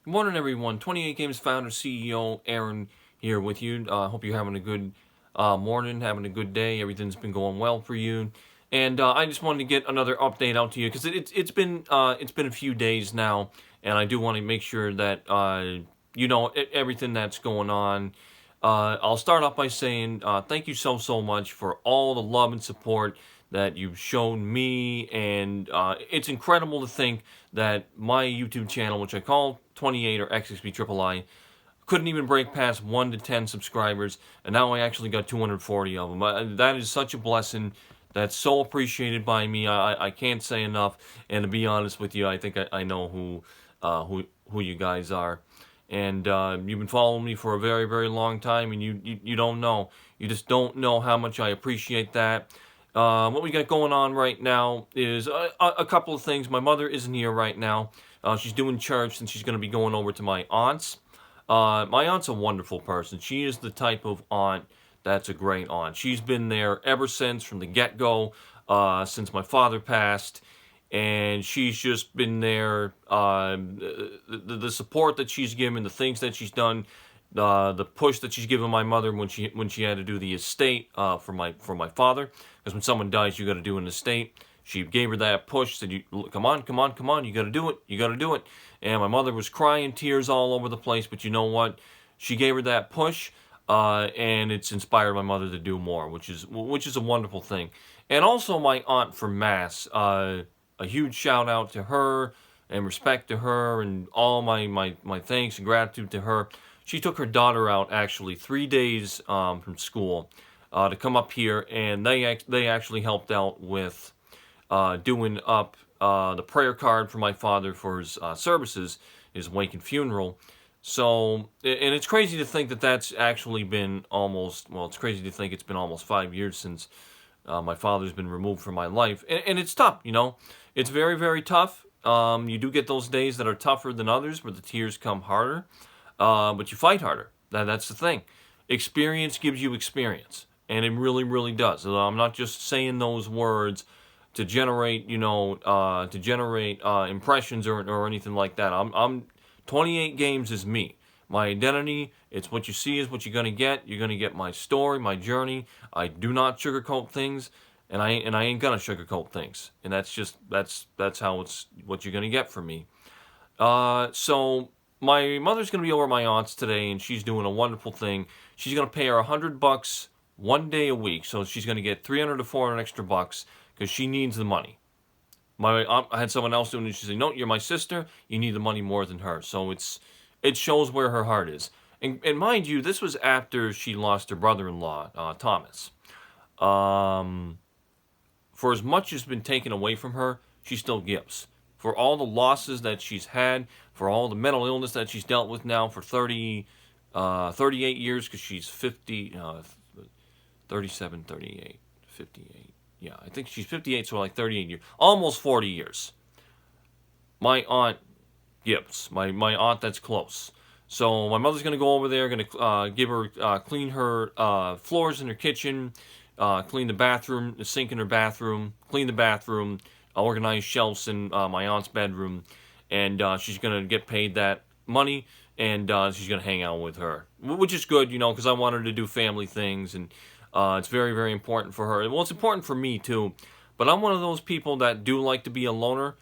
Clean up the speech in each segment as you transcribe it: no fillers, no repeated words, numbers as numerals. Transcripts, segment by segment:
Good morning, everyone. 28 Games founder, CEO Aaron here with you. Hope you're having a good morning, having a good day. Everything's been going well for you. And I just wanted to get another update out to you because it's been a few days now, and I do want to make sure that you know everything that's going on. I'll start off by saying thank you so much for all the love and support that you've shown me, and it's incredible to think that my YouTube channel, which I call 28 or XXB couldn't even break past 1 to 10 subscribers, and now I actually got 240 of them. That is such a blessing. That's so appreciated by me. I can't say enough. And to be honest with you, I think I know who you guys are. And you've been following me for a very long time, and you don't know. You just don't know how much I appreciate that. What we got going on right now is a couple of things. My mother isn't here right now. She's doing church, and she's going to be going over to my aunt's. My aunt's a wonderful person. She is the type of aunt that's a great aunt. She's been there ever since, from the get-go, since my father passed, and she's just been there. The support that she's given, the things that she's done, the push that she's given my mother when she had to do the estate for my father, because when someone dies, you got to do an estate. She gave her that push, said, "You come on, you got to do it, you got to do it." And my mother was crying, tears all over the place. But you know what? She gave her that push, and it's inspired my mother to do more, which is a wonderful thing. And also my aunt from Mass. A huge shout out to her and respect to her, and all my thanks and gratitude to her. She took her daughter out actually 3 days from school to come up here, and they actually helped out with doing up the prayer card for my father for his services, his wake and funeral. So, and it's crazy to think that that's actually been almost, well, it's crazy to think it's been almost 5 years since my father's been removed from my life. And it's tough, you know. It's very tough. You do get those days that are tougher than others, where the tears come harder, but you fight harder. That's the thing. Experience gives you experience, and it really does. I'm not just saying those words to generate, impressions or anything like that. I'm 28 Games is me. My identity, it's what you see is what you're gonna get. You're gonna get my story, my journey. I do not sugarcoat things, and I ain't gonna sugarcoat things. And that's how it's what you're gonna get from me. So my mother's gonna be over at my aunt's today, and she's doing a wonderful thing. She's gonna pay her $100 1 day a week, so she's gonna get 300 to 400 extra bucks because she needs the money. I had someone else doing it. She said, "No, you're my sister. You need the money more than her." So it shows where her heart is. And mind you, this was after she lost her brother-in-law, Thomas. For as much as has been taken away from her, she still gives. For all the losses that she's had, for all the mental illness that she's dealt with now for 38 years, because she's 50, 37, 38, 58. Yeah, I think she's 58, so like 38 years. Almost 40 years. My aunt gives. My aunt that's close. So my mother's going to go over there, going to give her, clean her floors in her kitchen, clean the bathroom, the sink in her bathroom, clean the bathroom, organize shelves in my aunt's bedroom, and she's going to get paid that money, and she's going to hang out with her, which is good, because I want her to do family things, and it's very important for her. Well, it's important for me too, but I'm one of those people that do like to be a loner,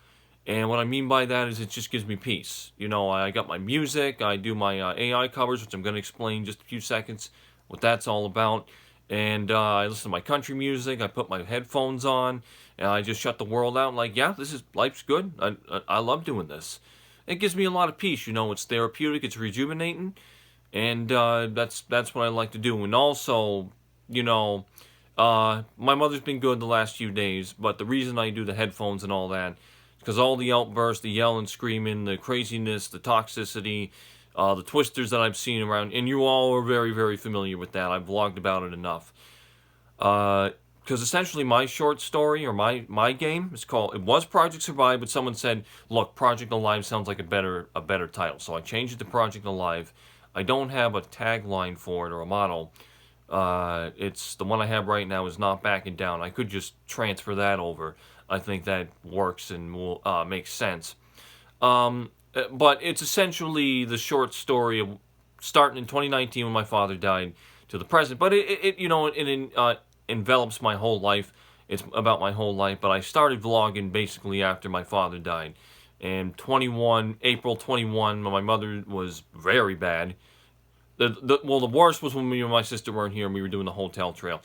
and what I mean by that is it just gives me peace. I got my music, I do my AI covers, which I'm going to explain in just a few seconds what that's all about, and I listen to my country music, I put my headphones on, and I just shut the world out, like, yeah, life's good, I love doing this. It gives me a lot of peace, it's therapeutic, it's rejuvenating, and that's what I like to do. And also, my mother's been good the last few days, but the reason I do the headphones and all that is because all the outbursts, the yelling, screaming, the craziness, the toxicity, the twisters that I've seen around, and you all are very familiar with that. I've vlogged about it enough. Because essentially my short story, or my game, it was Project Survive, but someone said, look, Project Alive sounds like a better title. So I changed it to Project Alive. I don't have a tagline for it or a motto. It's the one I have right now is Not Backing Down. I could just transfer that over. I think that works and will make sense. but it's essentially the short story of starting in 2019 when my father died to the present. But it envelops my whole life. It's about my whole life. But I started vlogging basically after my father died. And April 21, when my mother was very bad. The worst was when me and my sister weren't here and we were doing the hotel trail.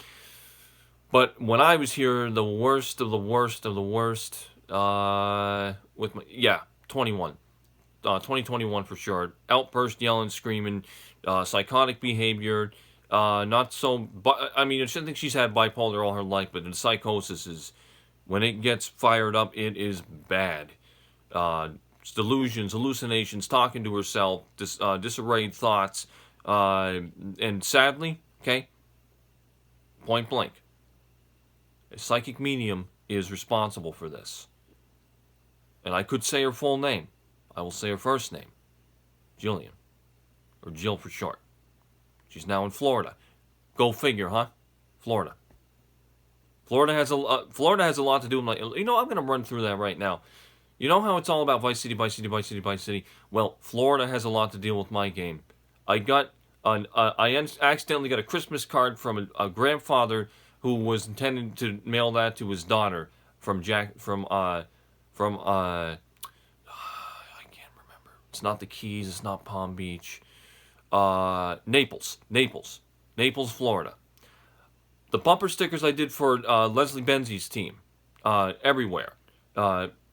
But when I was here, the worst of the worst of the worst, 21. 2021 for sure. Outburst, yelling, screaming, psychotic behavior. Not so, but I mean, I shouldn't think she's had bipolar all her life, but the psychosis is, when it gets fired up, it is bad. Delusions, hallucinations, talking to herself, disarrayed thoughts, and sadly, okay, point blank, a psychic medium is responsible for this. And I could say her full name. I will say her first name, Jillian, or Jill for short. She's now in Florida. Go figure, huh? Florida. Florida has a lot to do with my. I'm going to run through that right now. You know how it's all about Vice City, Vice City, Vice City, Vice City. Well, Florida has a lot to deal with my game. I accidentally got a Christmas card from a grandfather who was intending to mail that to his daughter from I can't remember. It's not the Keys. It's not Palm Beach. Naples, Florida. The bumper stickers I did for Leslie Benzie's team, everywhere.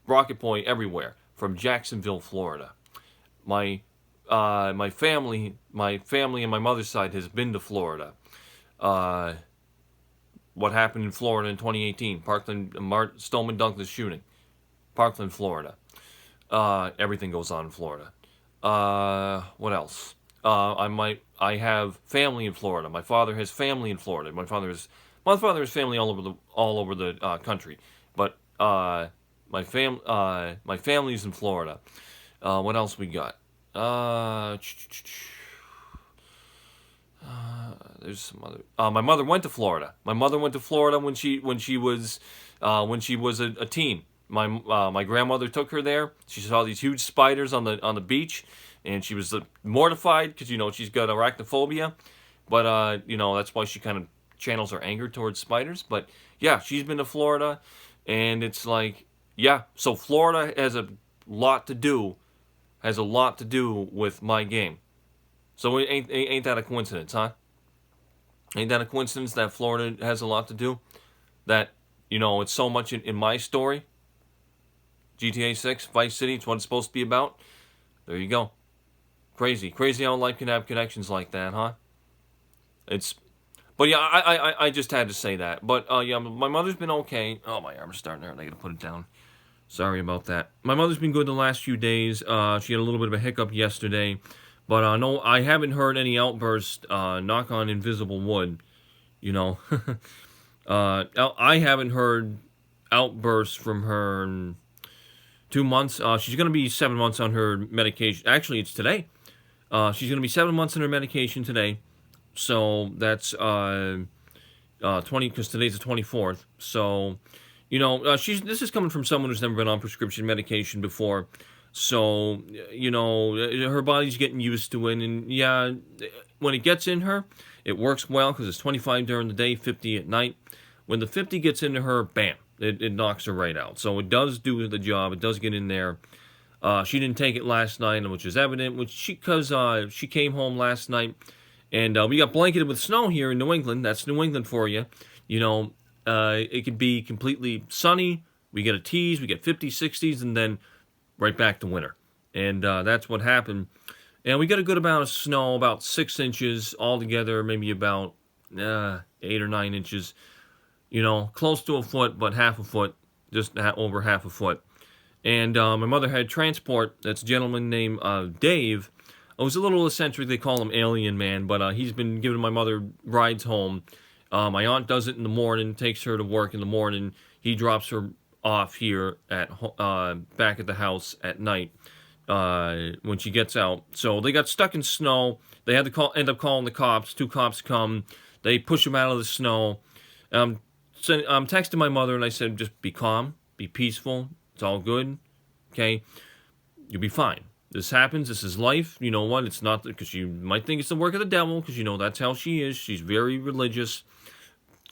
Rocket Point, everywhere. From Jacksonville, Florida. My family and my mother's side has been to Florida. What happened in Florida in 2018? Stoneman Douglas shooting. Parkland, Florida. Everything goes on in Florida. What else? I have family in Florida. My father has family in Florida. My father has family all over the country. But my family's in Florida. What else we got? There's some other. My mother went to Florida. My mother went to Florida when she was a teen. My grandmother took her there. She saw these huge spiders on the beach, and she was mortified because she's got arachnophobia. But that's why she kind of channels her anger towards spiders. But yeah, she's been to Florida, and it's like, yeah. So Florida has a lot to do with my game. So ain't that a coincidence, huh? Ain't that a coincidence that Florida has a lot to do? That, it's so much in my story. GTA 6, Vice City, it's what it's supposed to be about. There you go. Crazy how life can have connections like that, huh? But yeah, I just had to say that. But yeah, my mother's been okay. Oh, my arm is starting to hurt. I gotta put it down. Sorry about that. My mother's been good the last few days. She had a little bit of a hiccup yesterday. But no, I haven't heard any outbursts, knock on invisible wood, I haven't heard outbursts from her in 2 months. She's going to be 7 months on her medication. Actually, it's today. She's going to be 7 months on her medication today. So that's 20, because today's the 24th. So, this is coming from someone who's never been on prescription medication before. So, her body's getting used to it. And yeah, when it gets in her, it works well because it's 25 during the day, 50 at night. When the 50 gets into her, bam, it knocks her right out. So it does do the job. It does get in there. She didn't take it last night, which is evident, because she came home last night. And we got blanketed with snow here in New England. That's New England for you. It could be completely sunny. We get a tease. We get 50s, 60s, and then right back to winter. And that's what happened. And we got a good amount of snow, about 6 inches altogether, maybe about 8 or 9 inches. Close to a foot, but half a foot, just over half a foot. And my mother had transport. That's a gentleman named Dave. It was a little eccentric. They call him Alien Man, but he's been giving my mother rides home. My aunt does it in the morning, takes her to work in the morning. He drops her off here at back at the house at night when she gets out. So they got stuck in snow. They had to end up calling the cops. 2 cops come. They push them out of the snow. I'm texting my mother, and I said, just be calm, be peaceful. It's all good, okay? You'll be fine. This happens. This is life. You know what? It's not because you might think it's the work of the devil, because that's how she is. She's very religious.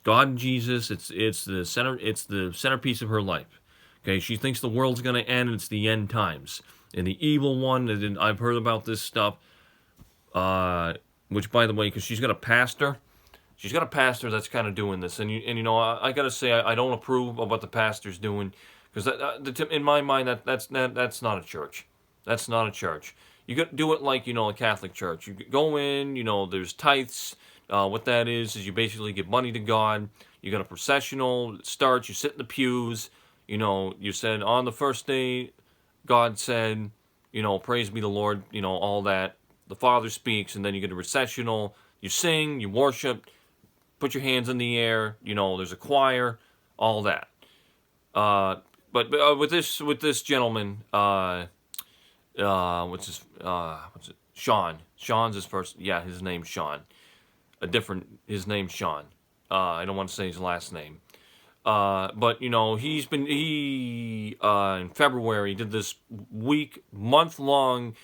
God and Jesus. It's the center. It's the centerpiece of her life. Okay, she thinks the world's gonna end, and it's the end times. And the evil one. And I've heard about this stuff. Which, by the way, because she's got a pastor. She's got a pastor that's kind of doing this, and I gotta say I don't approve of what the pastor's doing, because in my mind that's not a church. That's not a church. You got to do it like a Catholic church. You go in, there's tithes. What that is you basically give money to God. You got a processional. It starts. You sit in the pews. You said on the first day, God said, praise be the Lord. All that. The Father speaks, and then you get a recessional. You sing. You worship. Put your hands in the air. There's a choir. All that. But with this gentleman. What's it? Sean. Sean's his first. Yeah, his name's Sean. His name's Sean. I don't want to say his last name. But he in February did this month-long,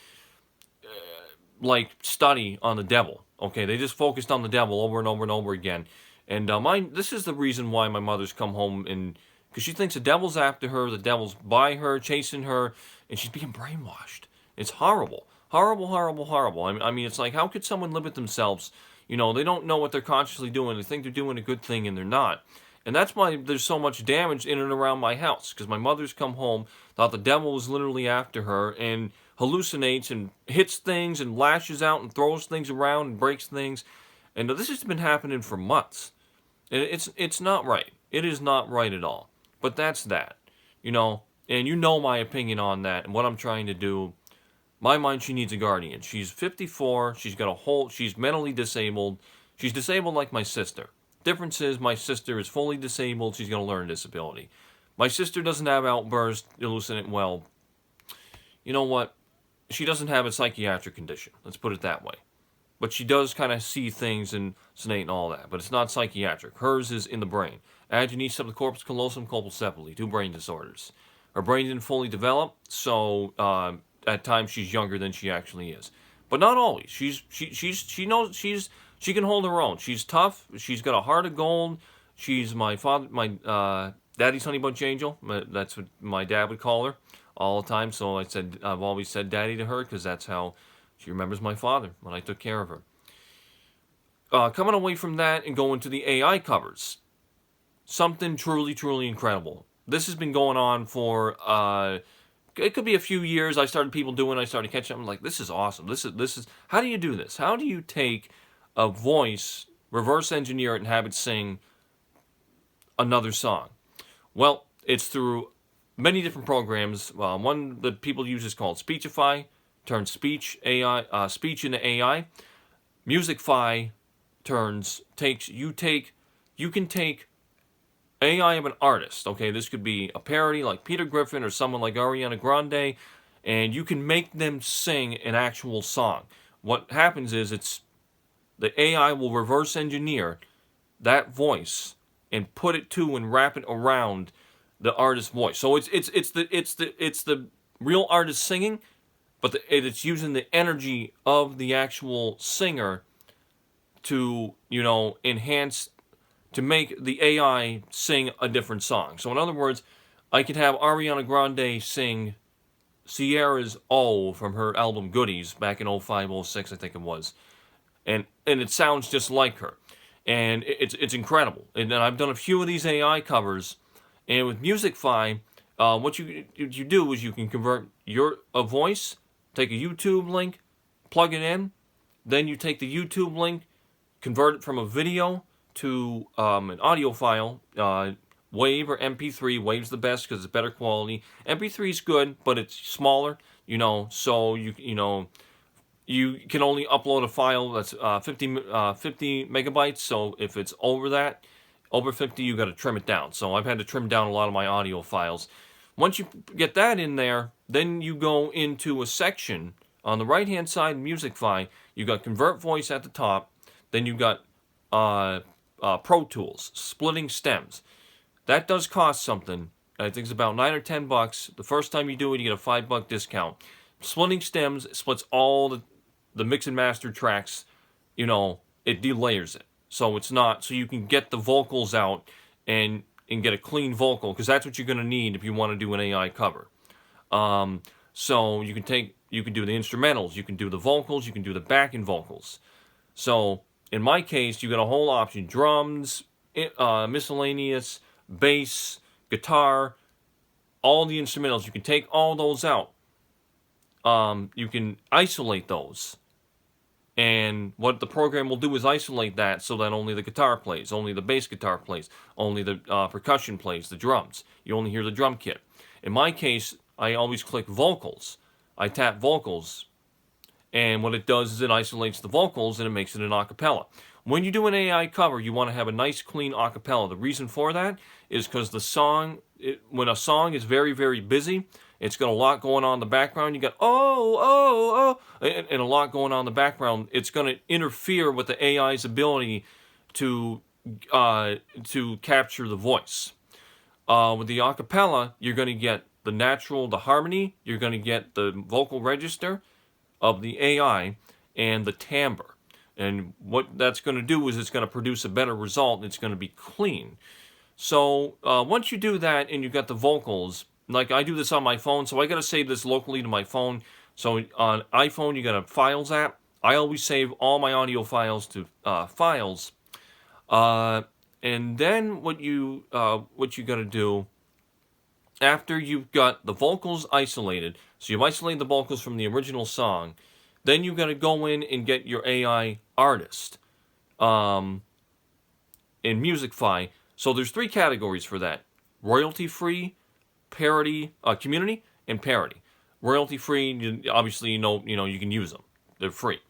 study on the devil. Okay, they just focused on the devil over and over and over again. And this is the reason why my mother's come home, because she thinks the devil's after her, the devil's by her, chasing her, and she's being brainwashed. It's horrible. Horrible, horrible, horrible. I mean, it's like, how could someone limit themselves? They don't know what they're consciously doing. They think they're doing a good thing, and they're not. And that's why there's so much damage in and around my house, because my mother's come home, thought the devil was literally after her, and hallucinates and hits things and lashes out and throws things around and breaks things. And this has been happening for months. And it's not right. It is not right at all. But that's that. And my opinion on that and what I'm trying to do. My mind, she needs a guardian. She's 54. She's mentally disabled. She's disabled like my sister. Difference is my sister is fully disabled. She's got a learning disability. My sister doesn't have outbursts, hallucinate. Well, you know what? She doesn't have a psychiatric condition. Let's put it that way. But she does kind of see things and hallucinate and all that. But it's not psychiatric. Hers is in the brain. Agenese subcorpus callosum colpocephaly, 2 brain disorders. Her brain didn't fully develop, so at times she's younger than she actually is. But not always. She knows she can hold her own. She's tough. She's got a heart of gold. She's my daddy's honey bunch angel. That's what my dad would call her all the time. So I've always said daddy to her, because that's how she remembers my father when I took care of her. Coming away from that and going to the AI covers. Something truly, truly incredible. This has been going on for, it could be a few years. I started catching up. I'm like, this is awesome. This is, how do you do this? How do you take a voice, reverse engineer it, and have it sing another song? Well, it's through many different programs. One that people use is called Speechify, turns speech into AI. Musicify you can take AI of an artist. Okay, this could be a parody like Peter Griffin or someone like Ariana Grande, and you can make them sing an actual song. What happens is the AI will reverse engineer that voice and put it to and wrap it around the artist's voice. So it's the real artist singing, but it's using the energy of the actual singer to enhance, to make the AI sing a different song. So in other words, I could have Ariana Grande sing Sierra's O from her album Goodies back in 05-06, I think it was. And it sounds just like her. And it's incredible. And I've done a few of these AI covers. And with Musicify, what you do is you can convert a voice, take a YouTube link, plug it in. Then you take the YouTube link, convert it from a video to an audio file, WAV or MP3. WAV's the best because it's better quality. MP3 is good, but it's smaller, so you can only upload a file that's 50 megabytes. So if it's over 50, you got to trim it down. So I've had to trim down a lot of my audio files. Once you get that in there, then you go into a section on the right-hand side, Musicify. You got Convert Voice at the top. Then you got Pro Tools, splitting stems. That does cost something. I think it's about $9 or $10. The first time you do it, you get a $5 discount. splitting stems splits all the mix and master tracks. It delayers it, so it's not, so you can get the vocals out and get a clean vocal, because that's what you're going to need if you want to do an AI cover. So you can do the instrumentals, you can do the vocals, you can do the backing vocals. So in my case, you got a whole option: drums, miscellaneous, bass, guitar, all the instrumentals. You can take all those out. You can isolate those. And what the program will do is isolate that so that only the guitar plays, only the bass guitar plays, only the percussion plays, the drums. You only hear the drum kit. In my case, I always click vocals. I tap vocals, and what it does is it isolates the vocals and it makes it an acapella. When you do an AI cover, you want to have a nice clean acapella. The reason for that is because when a song is very, very busy, it's got a lot going on in the background. You got and a lot going on in the background. It's going to interfere with the AI's ability to capture the voice. With the acapella, you're going to get the natural, the harmony. You're going to get the vocal register of the AI and the timbre. And what that's going to do is it's going to produce a better result. It's going to be clean. So once you do that and you've got the vocals, like I do this on my phone, so I got to save this locally to my phone. So on iPhone, you got a Files app. I always save all my audio files to Files. And then what you got to do after you've got the vocals isolated, so you've isolated the vocals from the original song, then you've got to go in and get your AI artist in Musicfy. So there's 3 categories for that: royalty-free, parody, community, and parody. Royalty-free, obviously, you can use them; they're free.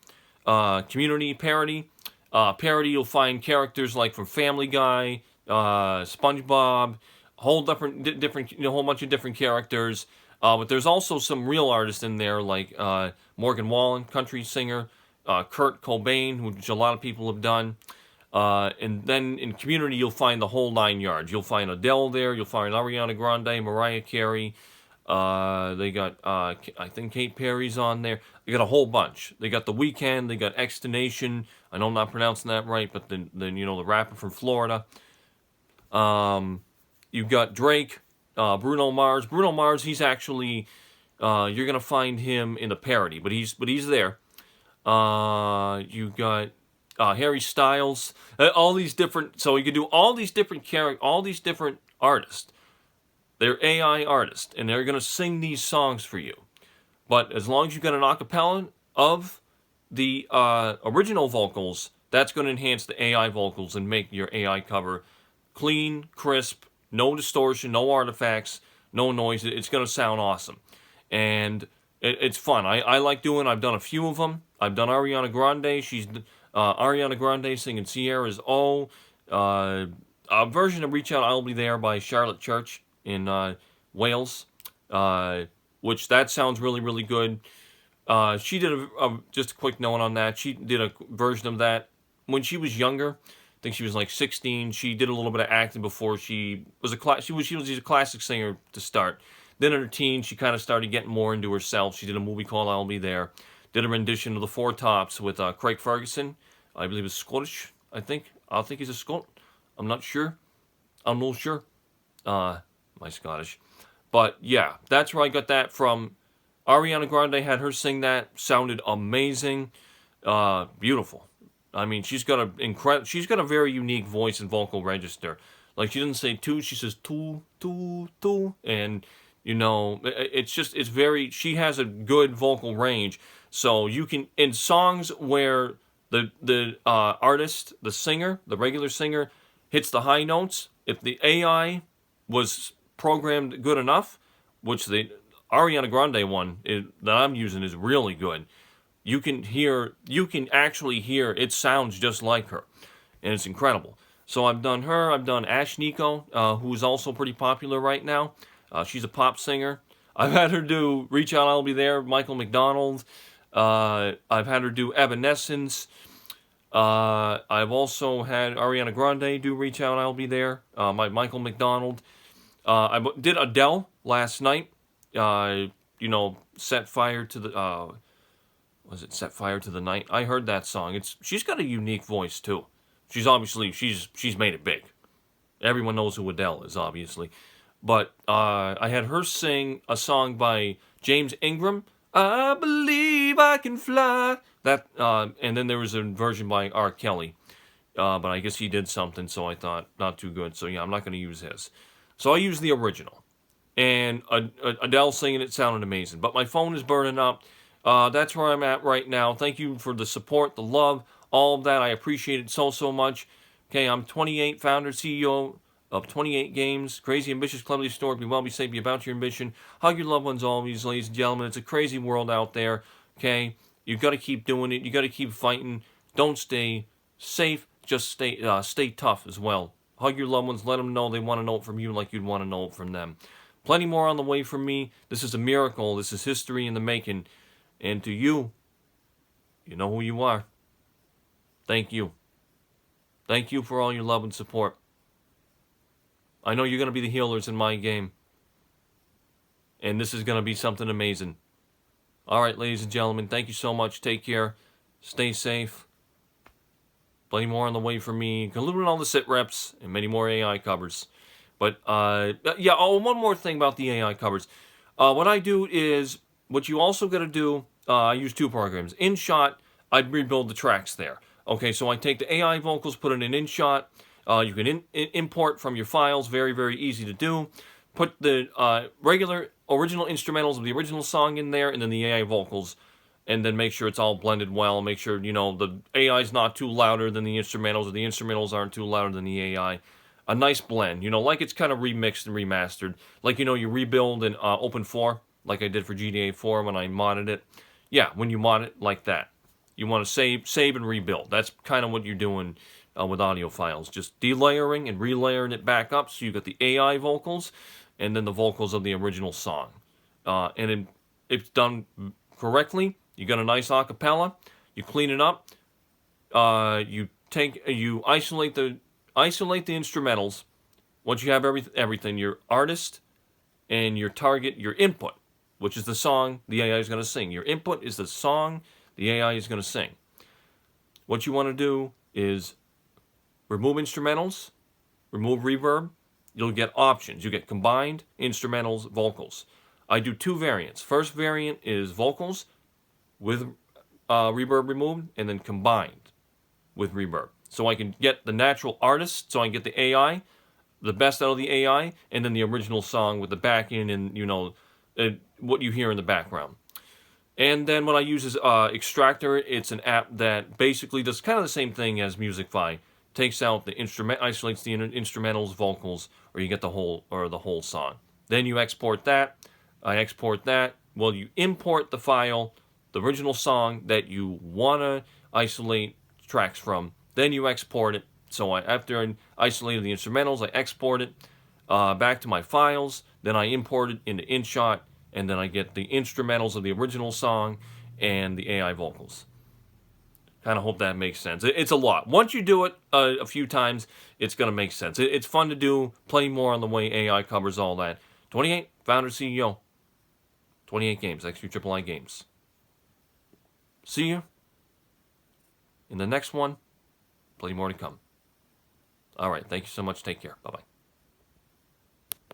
Community, parody. Parody, you'll find characters like from Family Guy, SpongeBob, a whole bunch of different characters. But there's also some real artists in there, like Morgan Wallen, country singer, Kurt Cobain, which a lot of people have done. And then in community, you'll find the whole 9 yards. You'll find Adele there. You'll find Ariana Grande, Mariah Carey. They got, I think Kate Perry's on there. They got a whole bunch. They got The Weeknd. They got Xtonation. I know I'm not pronouncing that right, but then the rapper from Florida. You've got Drake, Bruno Mars. Bruno Mars, he's actually, you're gonna find him in the parody, but he's there. You got Harry Styles, all these different. So you can do all these different all these different artists. They're AI artists, and they're gonna sing these songs for you. But as long as you've got an acapella of the original vocals, that's going to enhance the AI vocals and make your AI cover clean, crisp, no distortion, no artifacts, no noise. It's going to sound awesome. And it's fun. I like doing it. I've done a few of them. I've done Ariana Grande. She's Ariana Grande singing Sierra's O. A version of Reach Out, I'll Be There by Charlotte Church in Wales, which that sounds really, really good. She did just a quick note on that. She did a version of that when she was younger. I think she was like 16. She did a little bit of acting before she was she was a classic singer to start. Then in her teens, she kind of started getting more into herself. She did a movie called I'll Be There. Did a rendition of the Four Tops with Craig Ferguson. I believe he's Scottish. I think he's a Scot. I'm not sure. I'm not sure. My Scottish. But yeah, that's where I got that from. Ariana Grande had her sing that. Sounded amazing. Beautiful. I mean, she's got a very unique voice and vocal register. Like, she doesn't say two, she says two, two, two. And, she has a good vocal range. So you can, in songs where the artist, the singer, the regular singer, hits the high notes, if the AI was programmed good enough, which the Ariana Grande one that I'm using is really good. You can actually hear it sounds just like her, and it's incredible. So I've done her. I've done Ash Nico, who's also pretty popular right now. She's a pop singer. I've had her do Reach Out, I'll Be There, Michael McDonald. I've had her do Evanescence. I've also had Ariana Grande do Reach Out, I'll Be There, Michael McDonald. I did Adele last night. Set Fire to the was it Set Fire to the Night? I heard that song. She's got a unique voice too. She's obviously she's made it big. Everyone knows who Adele is, obviously. But I had her sing a song by James Ingram. I believe I can fly. That and then there was a version by R. Kelly. But I guess he did something, so I thought not too good. So yeah, I'm not going to use his. So I used the original. And Adele singing it sounded amazing. But my phone is burning up. That's where I'm at right now. Thank you for the support, the love, all of that. I appreciate it so much. Okay, I'm 28, founder, CEO of 28 Games. Crazy, ambitious, cleverly stored. Be well, be safe, be about your ambition. Hug your loved ones always, ladies and gentlemen. It's a crazy world out there. Okay, you've got to keep doing it. You got to keep fighting. Don't stay safe. Just stay tough as well. Hug your loved ones. Let them know they want to know it from you like you'd want to know it from them. Plenty more on the way from me. This is a miracle. This is history in the making. And to you, you know who you are. Thank you. Thank you for all your love and support. I know you're going to be the healers in my game. And this is going to be something amazing. All right, ladies and gentlemen, thank you so much. Take care. Stay safe. Plenty more on the way from me, including all the sit reps and many more AI covers. But, yeah, one more thing about the AI covers. What I do is, what you also got to do, I use two programs. InShot, I'd rebuild the tracks there. Okay, so I take the AI vocals, put it in InShot. You can import from your files, very, very easy to do. Put the regular, original instrumentals of the original song in there, and then the AI vocals. And then make sure it's all blended well. Make sure, the AI's not too louder than the instrumentals, or the instrumentals aren't too louder than the AI. A nice blend, like it's kind of remixed and remastered. Like, you rebuild in Open 4, like I did for GTA 4 when I modded it. Yeah, when you mod it like that. You want to save and rebuild. That's kind of what you're doing with audio files. Just delayering and relayering it back up so you got the AI vocals and then the vocals of the original song. And if it's done correctly, you got a nice acapella. You clean it up. You isolate the instrumentals. Once you have everything, your artist and your target, your input, which is the song the AI is going to sing. Your input is the song the AI is going to sing. What you want to do is remove instrumentals, remove reverb. You'll get options. You get combined instrumentals, vocals. I do two variants. First variant is vocals with reverb removed, and then combined with reverb. So I can get the natural artist, so I can get the AI, the best out of the AI, and then the original song with the back end and, what you hear in the background. And then what I use is Extractor. It's an app that basically does kind of the same thing as Musicfy. Takes out the isolates the instrumentals, vocals, or you get the whole song. Then you export that. I export that. Well, you import the file, the original song that you want to isolate tracks from. Then you export it. So after I isolated the instrumentals, I export it back to my files. Then I import it into InShot, and then I get the instrumentals of the original song and the AI vocals. Kind of hope that makes sense. It's a lot. Once you do it a few times, it's going to make sense. It's fun to do. Plenty more on the way. AI covers all that. 28, founder, CEO. 28 Games, XQIII Games. See you in the next one. Plenty more to come. All right. Thank you so much. Take care. Bye-bye.